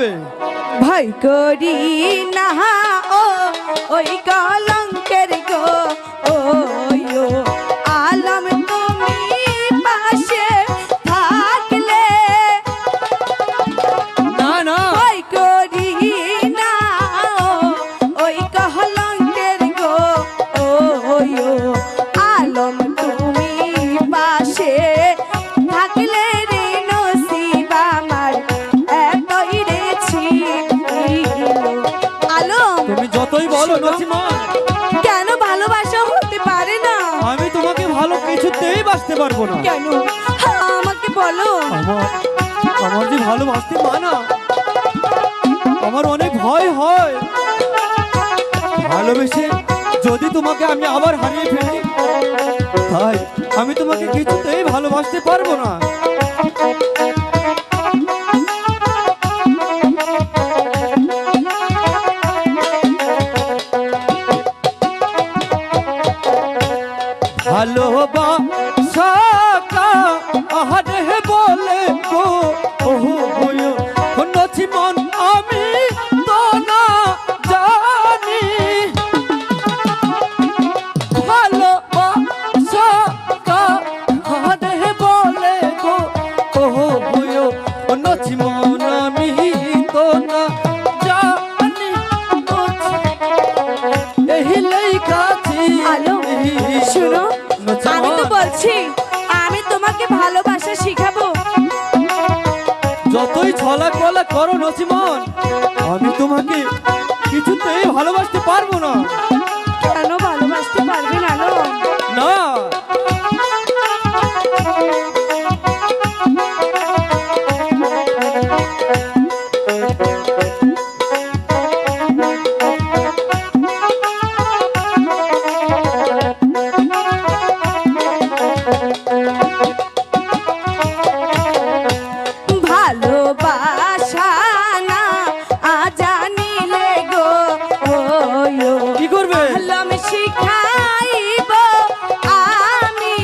হবে? ভয় করি না ও ওই কলঙ্কের গো ওই ও আলম তুমি পাশে থাকলে না না, ভয় করি না ও ওই কলঙ্কের গো ওই ও আলম তুমি পাশে থাকলে রে নসিব আমার এতই রে ছিল। আলম তুমি যতই বলো নছিমন, কেন ভালোবাসা হতে পারে না? আমি তোমাকে ভালো কিছুতেই বাসতে পারবো না। কেন আমাকে বলো। আমার আমার যে ভালোবাসতে মানা, আমার অনেক ভয় হয়। ভালোবেসে যদি তোমাকে আমি আবার হারিয়ে ফেলি, তাই আমি তোমাকে কিছুতেই ভালোবাসতে পারবো না। ভালোবাসা আহারে বলে গো ওহো হইও নছিমন আমি তো না জানি। ভালোবাসা আহারে বলে গো ওহো হইও নছিমন আমি তো না জানি। এই লেখাছি আলম শোনো, আমি তো বলছি আমি তোমাকে ভালোবাসা শিখাবো। যতই ছলা কলা করো নছিমন, আমি তোমাকে কিছুতেই ভালোবাসতে পারবো না। কেন ভালোবাসতে পারবে না? আলম না, ভালোবাসা না জানিলে গো ওই ও কি করবে? আলম শিখাইব আমি।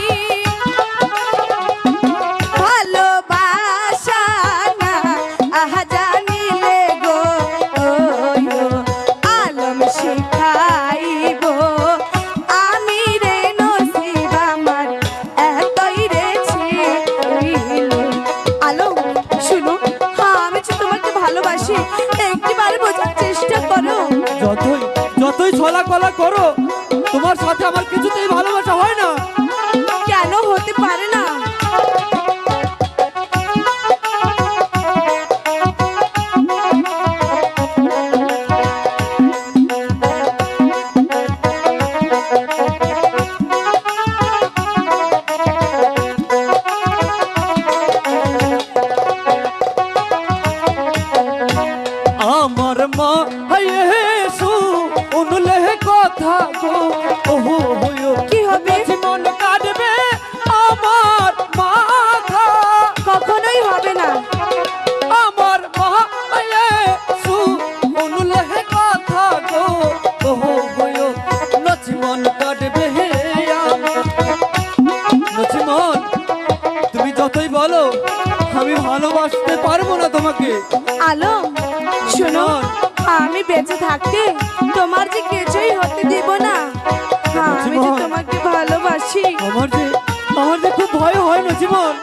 ভালোবাসা না জানিলে গো ওই ও আলম শিখাইব আমি রে নসিব আমার এতই রে ছিল। আলম শুনো, আমি যে তোমাকে ভালোবাসি, একটিবার বোঝার চেষ্টা করো। যতই ছলা কলা করো, তোমার সাথে আমার কিছুতেই ভালোবাসা হয় না। কেন হতে পারে না? আমার মা হাইয়েসু উনলে কথা গো ওহো হইও কি হবে? নছিমন কাটবে আমার মাথা। কখনোই হবে না। আমার মা হাইয়েসু উনলে কথা গো ওহো হইও নছিমন কাটবে আমার। নছিমন, তুমি যতই বলো আমি ভালোবাসতে পারবো না তোমাকে। আলম শোনো, আমি বেঁচে থাকতে তোমার যে কিছুই হতে দিব না। আমি যে তোমাকে ভালোবাসি। আমার যে খুব ভয় হয় নছিমন।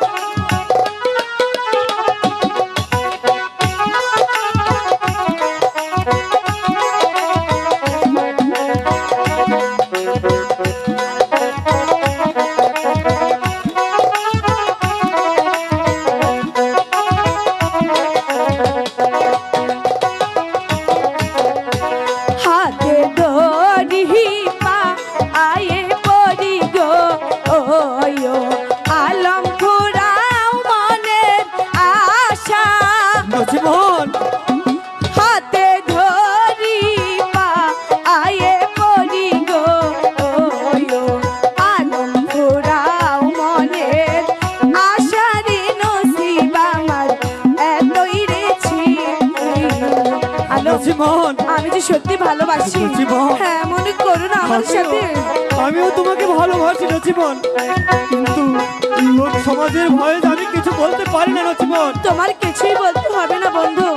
হাতে ধরি পা আয়ে পড়ি গো ওই ও আলম ফুরাও মনের আশা। নছিমন, হাতে ধরি পা আয়ে পড়ি গো ওই ও আলম ফুরাও মনের আশা রে নসিব আমার এতই রে ছিল। আলম নছিমন, আমি যে সত্যি ভালোবাসি। নছিমন। হ্যাঁ, মনে করো না আমার সাথে। আমিও তোমাকে ভালোবাসি নছিমন, কিন্তু লোক সমাজের ভয়ে আমি কিছু বলতে পারি না নছিমন। তোমার কিছুই বলতে হবে না বন্ধু।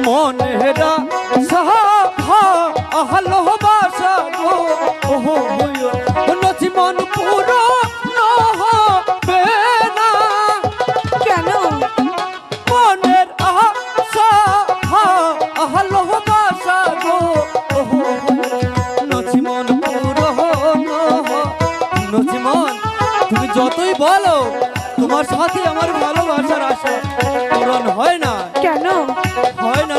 মনেরা সাহা আহলো বাসা গো ওহো হইও নচি মন পুরো নহবে না কেন? মনের আশা আহলো বাসা গো ওহো নচি মন পুরো নচি মন তুমি যতই বলো তোমার সাথে আমার ভালোবাসার আশা পূরণ হয় না কেন? হয় না